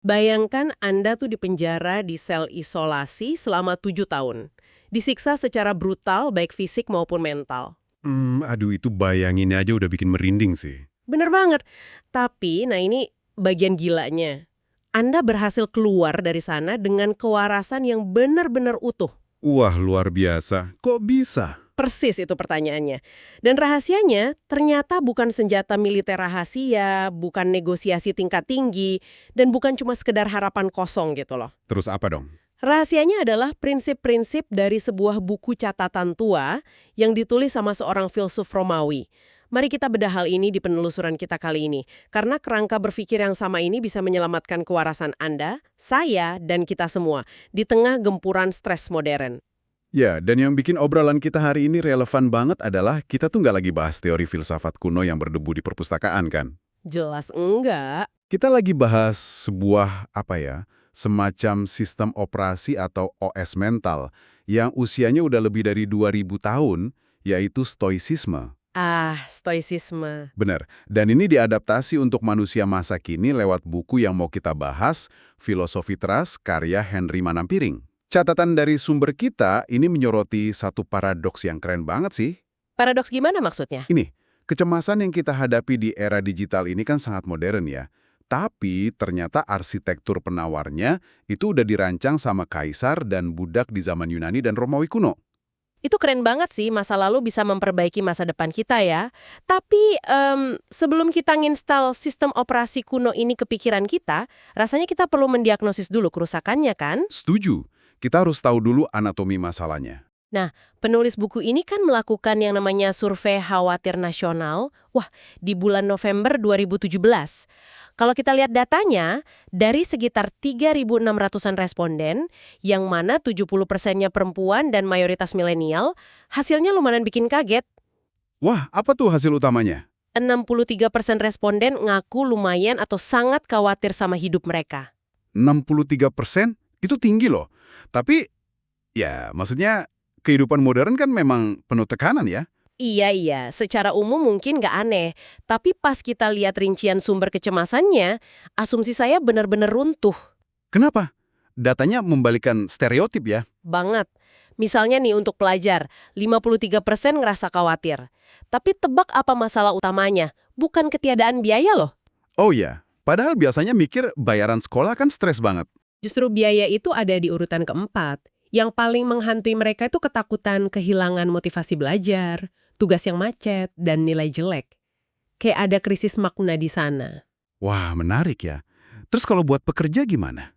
Bayangkan Anda tuh dipenjara di sel isolasi selama 7 tahun. Disiksa secara brutal baik fisik maupun mental. Aduh itu bayangin aja udah bikin merinding sih. Bener banget. Tapi, nah ini bagian gilanya. Anda berhasil keluar dari sana dengan kewarasan yang benar-benar utuh. Wah, luar biasa. Kok bisa? Persis itu pertanyaannya. Dan rahasianya ternyata bukan senjata militer rahasia, bukan negosiasi tingkat tinggi, dan bukan cuma sekedar harapan kosong gitu loh. Terus apa dong? Rahasianya adalah prinsip-prinsip dari sebuah buku catatan tua yang ditulis sama seorang filsuf Romawi. Mari kita bedah hal ini di penelusuran kita kali ini. Karena kerangka berpikir yang sama ini bisa menyelamatkan kewarasan Anda, saya, dan kita semua di tengah gempuran stres modern. Ya, dan yang bikin obrolan kita hari ini relevan banget adalah kita tuh nggak lagi bahas teori filsafat kuno yang berdebu di perpustakaan kan? Jelas enggak. Kita lagi bahas sebuah, semacam sistem operasi atau OS mental yang usianya udah lebih dari 2000 tahun, yaitu stoicisme. Stoicisme. Benar, dan ini diadaptasi untuk manusia masa kini lewat buku yang mau kita bahas, Filosofi Teras, karya Henry Manampiring. Catatan dari sumber kita ini menyoroti satu paradoks yang keren banget sih. Paradoks gimana maksudnya? Ini, kecemasan yang kita hadapi di era digital ini kan sangat modern ya. Tapi ternyata arsitektur penawarnya itu udah dirancang sama kaisar dan budak di zaman Yunani dan Romawi kuno. Itu keren banget sih, masa lalu bisa memperbaiki masa depan kita ya. Tapi sebelum kita nginstal sistem operasi kuno ini ke pikiran kita, rasanya kita perlu mendiagnosis dulu kerusakannya kan? Setuju, kita harus tahu dulu anatomi masalahnya. Nah, penulis buku ini kan melakukan yang namanya survei khawatir nasional, di bulan November 2017. Kalau kita lihat datanya, dari sekitar 3.600-an responden, yang mana 70%-nya perempuan dan mayoritas milenial, hasilnya lumayan bikin kaget. Wah, apa tuh hasil utamanya? 63% responden ngaku lumayan atau sangat khawatir sama hidup mereka. 63%? Itu tinggi loh. Tapi, ya maksudnya kehidupan modern kan memang penuh tekanan ya. Iya, secara umum mungkin nggak aneh. Tapi pas kita lihat rincian sumber kecemasannya, asumsi saya benar-benar runtuh. Kenapa? Datanya membalikan stereotip ya. Banget. Misalnya nih untuk pelajar, 53% ngerasa khawatir. Tapi tebak apa masalah utamanya? Bukan ketiadaan biaya loh. Oh iya, padahal biasanya mikir bayaran sekolah kan stres banget. Justru biaya itu ada di urutan keempat. Yang paling menghantui mereka itu ketakutan kehilangan motivasi belajar, tugas yang macet, dan nilai jelek. Kayak ada krisis makna di sana. Wah, menarik ya. Terus kalau buat pekerja gimana?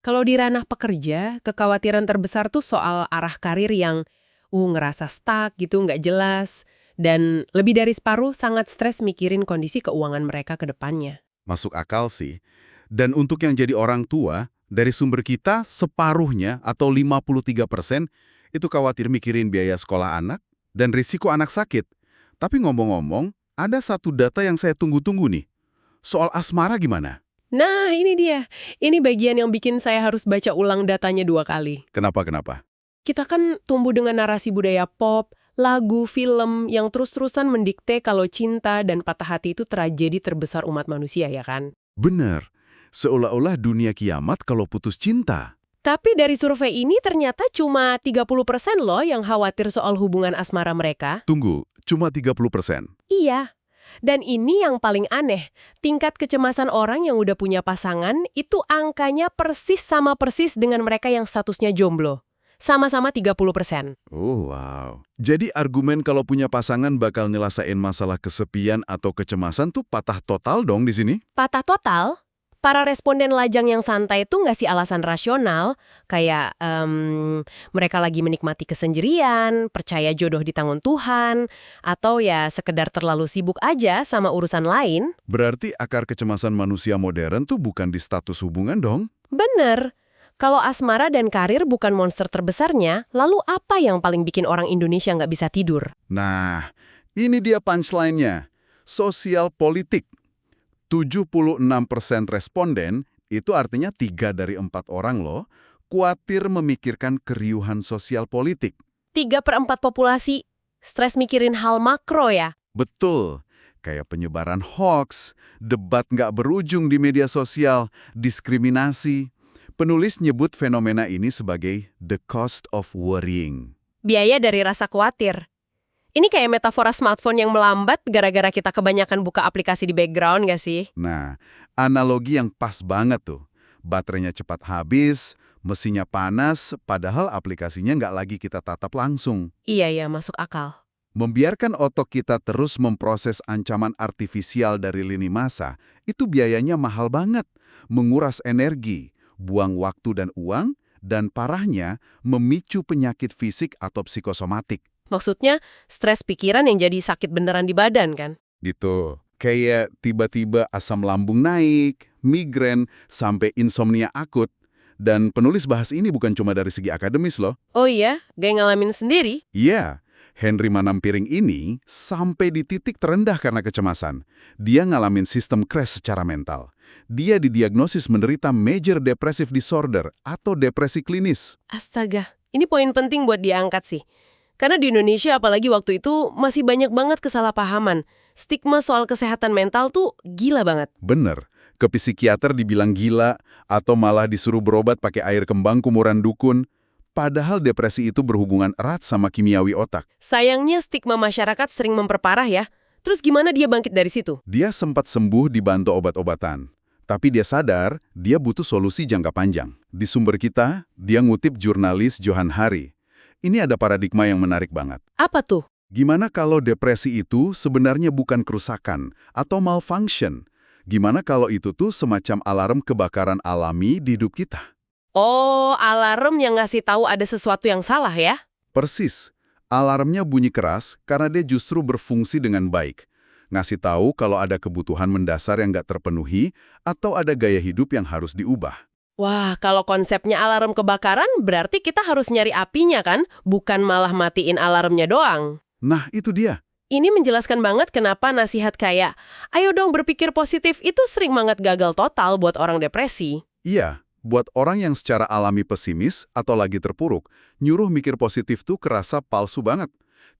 Kalau di ranah pekerja, kekhawatiran terbesar tuh soal arah karir yang ngerasa stuck gitu, nggak jelas. Dan lebih dari separuh sangat stres mikirin kondisi keuangan mereka ke depannya. Masuk akal sih. Dan untuk yang jadi orang tua, dari sumber kita separuhnya atau 53% itu khawatir mikirin biaya sekolah anak dan risiko anak sakit. Tapi ngomong-ngomong, ada satu data yang saya tunggu-tunggu nih. Soal asmara gimana? Nah, ini dia. Ini bagian yang bikin saya harus baca ulang datanya 2 kali. Kenapa? Kita kan tumbuh dengan narasi budaya pop, lagu, film yang terus-terusan mendikte kalau cinta dan patah hati itu tragedi terbesar umat manusia ya kan? Bener. Seolah-olah dunia kiamat kalau putus cinta. Tapi dari survei ini ternyata cuma 30% loh yang khawatir soal hubungan asmara mereka. Tunggu, cuma 30%. Iya. Dan ini yang paling aneh, tingkat kecemasan orang yang udah punya pasangan itu angkanya persis sama persis dengan mereka yang statusnya jomblo. Sama-sama 30%. Oh, wow. Jadi argumen kalau punya pasangan bakal nyelesain masalah kesepian atau kecemasan tuh patah total dong di sini? Patah total? Para responden lajang yang santai itu ngasih alasan rasional, kayak mereka lagi menikmati kesendirian, percaya jodoh di tangan Tuhan, atau ya sekedar terlalu sibuk aja sama urusan lain. Berarti akar kecemasan manusia modern tuh bukan di status hubungan dong? Bener. Kalau asmara dan karir bukan monster terbesarnya, lalu apa yang paling bikin orang Indonesia nggak bisa tidur? Nah, ini dia punchline-nya. Sosial politik. 76% responden, itu artinya 3 dari 4 orang loh, khawatir memikirkan keriuhan sosial politik. 3/4 populasi stres mikirin hal makro ya? Betul. kayak penyebaran hoax, debat nggak berujung di media sosial, diskriminasi. Penulis nyebut fenomena ini sebagai the cost of worrying. Biaya dari rasa khawatir. Ini kayak metafora smartphone yang melambat gara-gara kita kebanyakan buka aplikasi di background nggak sih? Nah, analogi yang pas banget tuh. Baterainya cepat habis, mesinnya panas, padahal aplikasinya nggak lagi kita tatap langsung. Iya, masuk akal. Membiarkan otak kita terus memproses ancaman artifisial dari lini masa, itu biayanya mahal banget. Menguras energi, buang waktu dan uang, dan parahnya memicu penyakit fisik atau psikosomatik. Maksudnya, stres pikiran yang jadi sakit beneran di badan kan? Gitu. Kayak tiba-tiba asam lambung naik, migrain, sampai insomnia akut. Dan penulis bahas ini bukan cuma dari segi akademis loh. Oh iya? Gak ngalamin sendiri? Iya, Henry Manampiring ini sampai di titik terendah karena kecemasan. Dia ngalamin sistem crash secara mental. Dia didiagnosis menderita major depressive disorder atau depresi klinis. Astaga, ini poin penting buat diangkat sih. Karena di Indonesia apalagi waktu itu masih banyak banget kesalahpahaman. Stigma soal kesehatan mental tuh gila banget. Bener, ke psikiater dibilang gila atau malah disuruh berobat pakai air kembang kumuran dukun. Padahal depresi itu berhubungan erat sama kimiawi otak. Sayangnya stigma masyarakat sering memperparah ya. Terus gimana dia bangkit dari situ? Dia sempat sembuh dibantu obat-obatan. Tapi dia sadar, dia butuh solusi jangka panjang. Di sumber kita, dia ngutip jurnalis Johan Hari. Ini ada paradigma yang menarik banget. Apa tuh? Gimana kalau depresi itu sebenarnya bukan kerusakan atau malfunction? Gimana kalau itu tuh semacam alarm kebakaran alami di hidup kita? Oh, alarm yang ngasih tahu ada sesuatu yang salah ya? Persis. Alarmnya bunyi keras karena dia justru berfungsi dengan baik. Ngasih tahu kalau ada kebutuhan mendasar yang nggak terpenuhi atau ada gaya hidup yang harus diubah. Wah, kalau konsepnya alarm kebakaran berarti kita harus nyari apinya kan? Bukan malah matiin alarmnya doang. Nah, itu dia. Ini menjelaskan banget kenapa nasihat kayak, ayo dong berpikir positif itu sering banget gagal total buat orang depresi. Iya, buat orang yang secara alami pesimis atau lagi terpuruk, nyuruh mikir positif tuh kerasa palsu banget.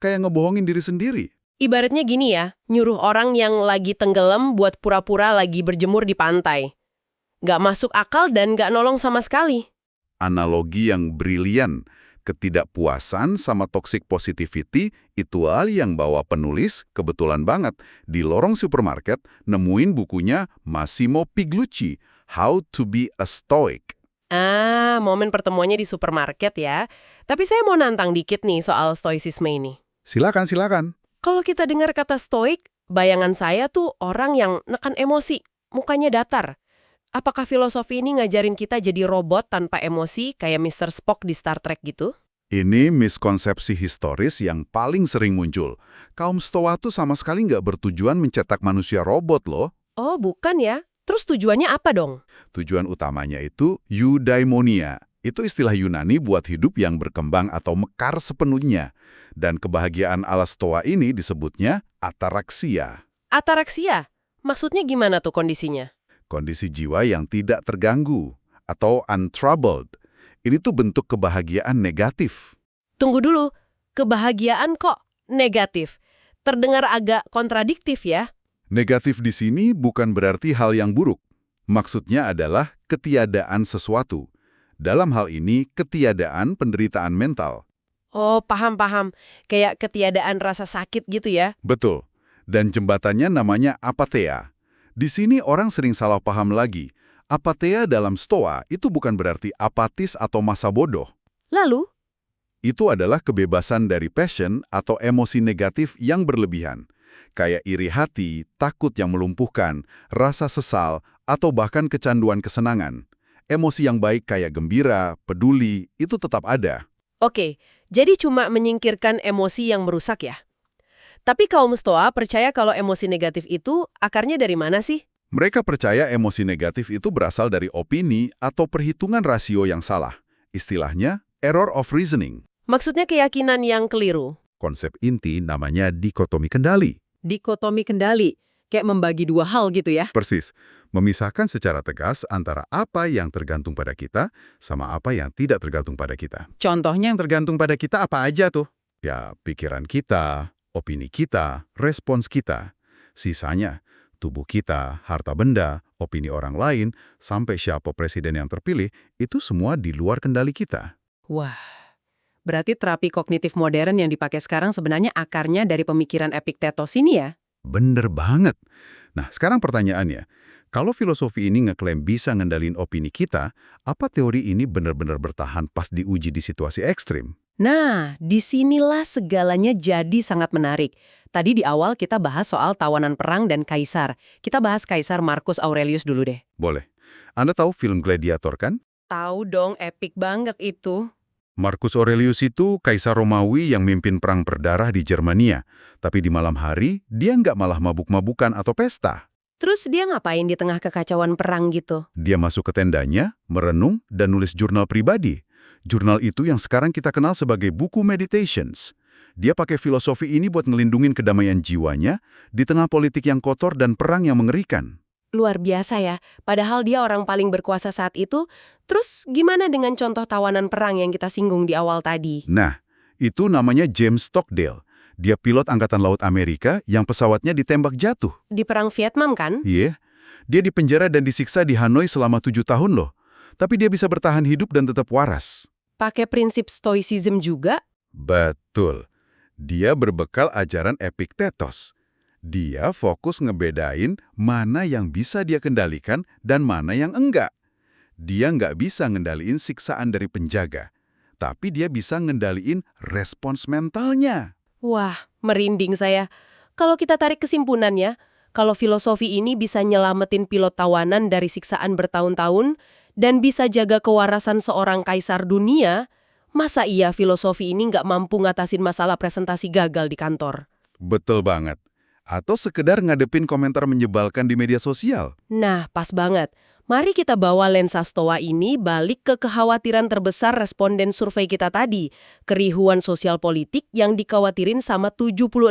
Kayak ngebohongin diri sendiri. Ibaratnya gini ya, nyuruh orang yang lagi tenggelam buat pura-pura lagi berjemur di pantai. Nggak masuk akal dan nggak nolong sama sekali. Analogi yang brilian. Ketidakpuasan sama toxic positivity itu hal yang bawa penulis, kebetulan banget, di lorong supermarket nemuin bukunya Massimo Pigliucci, How to be a Stoic. Ah, momen pertemuannya di supermarket ya. Tapi saya mau nantang dikit nih soal stoicisme ini. Silakan. Kalau kita dengar kata stoik, bayangan saya tuh orang yang nekan emosi, mukanya datar. Apakah filosofi ini ngajarin kita jadi robot tanpa emosi kayak Mr. Spock di Star Trek gitu? Ini miskonsepsi historis yang paling sering muncul. Kaum Stoa tuh sama sekali nggak bertujuan mencetak manusia robot loh. Oh, bukan ya? Terus tujuannya apa dong? Tujuan utamanya itu eudaimonia. Itu istilah Yunani buat hidup yang berkembang atau mekar sepenuhnya. Dan kebahagiaan ala Stoa ini disebutnya ataraksia. Ataraksia? Maksudnya gimana tuh kondisinya? Kondisi jiwa yang tidak terganggu atau untroubled. Ini tuh bentuk kebahagiaan negatif. Tunggu dulu, kebahagiaan kok negatif? Terdengar agak kontradiktif ya? Negatif di sini bukan berarti hal yang buruk. Maksudnya adalah ketiadaan sesuatu. Dalam hal ini, ketiadaan penderitaan mental. Oh, paham. Kayak ketiadaan rasa sakit gitu ya? Betul. Dan jembatannya namanya apatheia. Di sini orang sering salah paham lagi. Apatheia dalam Stoa itu bukan berarti apatis atau masa bodoh. Lalu? Itu adalah kebebasan dari passion atau emosi negatif yang berlebihan. Kayak iri hati, takut yang melumpuhkan, rasa sesal, atau bahkan kecanduan kesenangan. Emosi yang baik kayak gembira, peduli, itu tetap ada. Oke, jadi cuma menyingkirkan emosi yang merusak ya? Tapi kaum Stoa percaya kalau emosi negatif itu akarnya dari mana sih? Mereka percaya emosi negatif itu berasal dari opini atau perhitungan rasio yang salah. Istilahnya, error of reasoning. Maksudnya keyakinan yang keliru. Konsep inti namanya dikotomi kendali. Dikotomi kendali, kayak membagi dua hal gitu ya? Persis, memisahkan secara tegas antara apa yang tergantung pada kita sama apa yang tidak tergantung pada kita. Contohnya yang tergantung pada kita apa aja tuh? Ya, pikiran kita, opini kita, respons kita. Sisanya, tubuh kita, harta benda, opini orang lain, sampai siapa presiden yang terpilih, itu semua di luar kendali kita. Wah, berarti terapi kognitif modern yang dipakai sekarang sebenarnya akarnya dari pemikiran Epictetus ini ya? Bener banget. Nah, sekarang pertanyaannya, kalau filosofi ini ngeklaim bisa ngendalin opini kita, apa teori ini benar-benar bertahan pas diuji di situasi ekstrim? Nah, disinilah segalanya jadi sangat menarik. Tadi di awal kita bahas soal tawanan perang dan kaisar. Kita bahas Kaisar Marcus Aurelius dulu deh. Boleh. Anda tahu film Gladiator kan? Tahu dong, epic banget itu. Marcus Aurelius itu kaisar Romawi yang mimpin perang berdarah di Jermania. Tapi di malam hari, dia nggak malah mabuk-mabukan atau pesta. Terus dia ngapain di tengah kekacauan perang gitu? Dia masuk ke tendanya, merenung, dan nulis jurnal pribadi. Jurnal itu yang sekarang kita kenal sebagai buku Meditations. Dia pakai filosofi ini buat ngelindungin kedamaian jiwanya di tengah politik yang kotor dan perang yang mengerikan. Luar biasa ya, padahal dia orang paling berkuasa saat itu. Terus gimana dengan contoh tawanan perang yang kita singgung di awal tadi? Nah, itu namanya James Stockdale. Dia pilot Angkatan Laut Amerika yang pesawatnya ditembak jatuh. Di perang Vietnam kan? Iya, dia dipenjara dan disiksa di Hanoi selama 7 tahun loh. Tapi dia bisa bertahan hidup dan tetap waras. Pakai prinsip stoicism juga? Betul. Dia berbekal ajaran Epictetus. Dia fokus ngebedain mana yang bisa dia kendalikan dan mana yang enggak. Dia nggak bisa ngendaliin siksaan dari penjaga, tapi dia bisa ngendaliin respons mentalnya. Wah, merinding saya. Kalau kita tarik kesimpulannya, kalau filosofi ini bisa nyelamatin pilot tawanan dari siksaan bertahun-tahun dan bisa jaga kewarasan seorang kaisar dunia, masa iya filosofi ini nggak mampu ngatasin masalah presentasi gagal di kantor? Betul banget. Atau sekedar ngadepin komentar menyebalkan di media sosial. Nah, pas banget. Mari kita bawa lensa Stoa ini balik ke kekhawatiran terbesar responden survei kita tadi, keriuhan sosial politik yang dikhawatirin sama 76%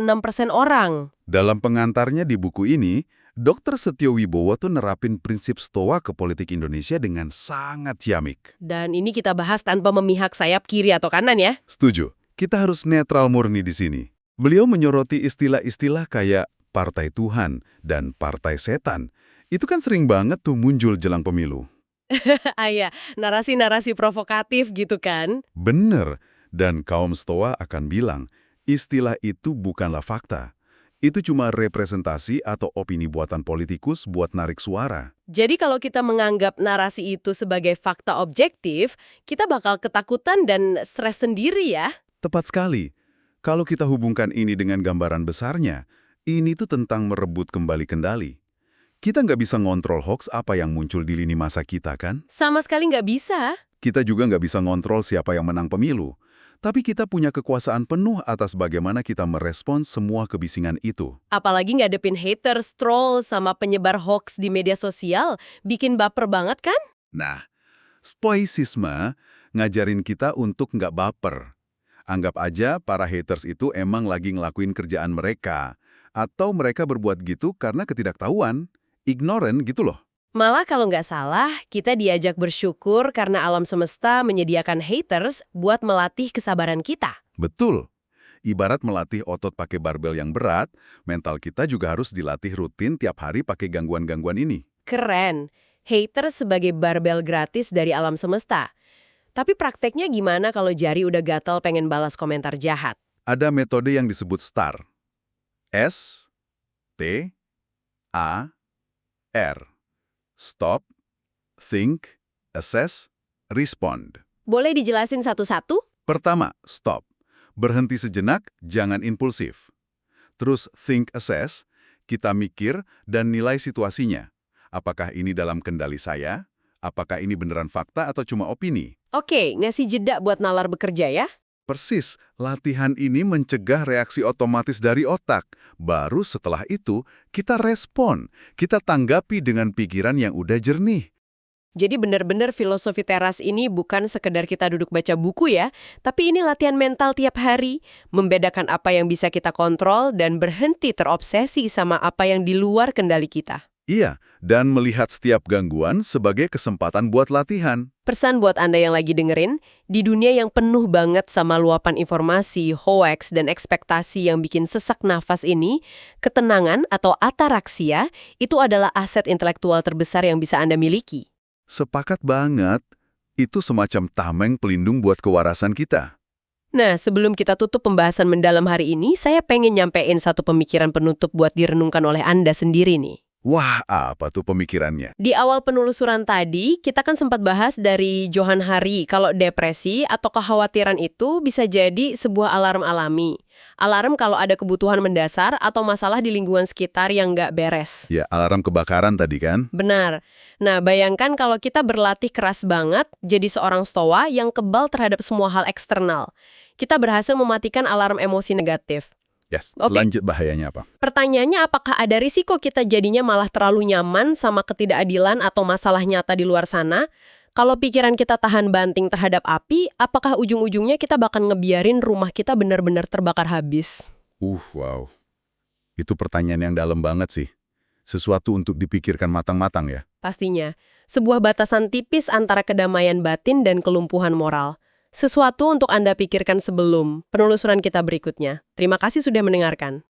orang. Dalam pengantarnya di buku ini, Dr. Setio Wibowo tuh nerapin prinsip Stoa ke politik Indonesia dengan sangat ciamik. Dan ini kita bahas tanpa memihak sayap kiri atau kanan ya. Setuju, kita harus netral murni di sini. Beliau menyoroti istilah-istilah kayak partai Tuhan dan partai setan. Itu kan sering banget tuh muncul jelang pemilu. Iya, narasi-narasi provokatif gitu kan. Bener, dan kaum Stoa akan bilang, istilah itu bukanlah fakta. Itu cuma representasi atau opini buatan politikus buat narik suara. Jadi kalau kita menganggap narasi itu sebagai fakta objektif, kita bakal ketakutan dan stres sendiri ya. Tepat sekali. Kalau kita hubungkan ini dengan gambaran besarnya, ini tuh tentang merebut kembali kendali. Kita nggak bisa ngontrol hoax apa yang muncul di lini masa kita, kan? Sama sekali nggak bisa. Kita juga nggak bisa ngontrol siapa yang menang pemilu. Tapi kita punya kekuasaan penuh atas bagaimana kita merespons semua kebisingan itu. Apalagi ngadepin haters, troll, sama penyebar hoax di media sosial, bikin baper banget kan? Nah, stoicisme ngajarin kita untuk nggak baper. Anggap aja para haters itu emang lagi ngelakuin kerjaan mereka. Atau mereka berbuat gitu karena ketidaktahuan, ignorant gitu loh. Malah kalau nggak salah, kita diajak bersyukur karena alam semesta menyediakan haters buat melatih kesabaran kita. Betul. Ibarat melatih otot pakai barbel yang berat, mental kita juga harus dilatih rutin tiap hari pakai gangguan-gangguan ini. Keren. Haters sebagai barbel gratis dari alam semesta. Tapi prakteknya gimana kalau jari udah gatal pengen balas komentar jahat? Ada metode yang disebut STAR. S, T, A, R. Stop, think, assess, respond. Boleh dijelasin satu-satu? Pertama, stop. Berhenti sejenak, jangan impulsif. Terus think, assess, kita mikir dan nilai situasinya. Apakah ini dalam kendali saya? Apakah ini beneran fakta atau cuma opini? Oke, ngasih jeda buat nalar bekerja ya. Persis, latihan ini mencegah reaksi otomatis dari otak. Baru setelah itu, kita respon. Kita tanggapi dengan pikiran yang udah jernih. Jadi benar-benar filosofi teras ini bukan sekedar kita duduk baca buku ya, tapi ini latihan mental tiap hari, membedakan apa yang bisa kita kontrol dan berhenti terobsesi sama apa yang di luar kendali kita. Iya, dan melihat setiap gangguan sebagai kesempatan buat latihan. Pesan buat Anda yang lagi dengerin, di dunia yang penuh banget sama luapan informasi, hoax, dan ekspektasi yang bikin sesak nafas ini, ketenangan atau ataraksia itu adalah aset intelektual terbesar yang bisa Anda miliki. Sepakat banget, itu semacam tameng pelindung buat kewarasan kita. Nah, sebelum kita tutup pembahasan mendalam hari ini, saya pengen nyampein satu pemikiran penutup buat direnungkan oleh Anda sendiri nih. Wah, apa tuh pemikirannya? Di awal penelusuran tadi, kita kan sempat bahas dari Johann Hari kalau depresi atau kekhawatiran itu bisa jadi sebuah alarm alami. Alarm kalau ada kebutuhan mendasar atau masalah di lingkungan sekitar yang nggak beres. Ya, alarm kebakaran tadi kan? Benar. Nah, bayangkan kalau kita berlatih keras banget jadi seorang stoa yang kebal terhadap semua hal eksternal. Kita berhasil mematikan alarm emosi negatif. Yes, Oke. lanjut bahayanya apa? Pertanyaannya, apakah ada risiko kita jadinya malah terlalu nyaman sama ketidakadilan atau masalah nyata di luar sana? Kalau pikiran kita tahan banting terhadap api, apakah ujung-ujungnya kita bakal ngebiarin rumah kita benar-benar terbakar habis? Wow. Itu pertanyaan yang dalam banget sih. Sesuatu untuk dipikirkan matang-matang ya. Pastinya, sebuah batasan tipis antara kedamaian batin dan kelumpuhan moral. Sesuatu untuk Anda pikirkan sebelum penelusuran kita berikutnya. Terima kasih sudah mendengarkan.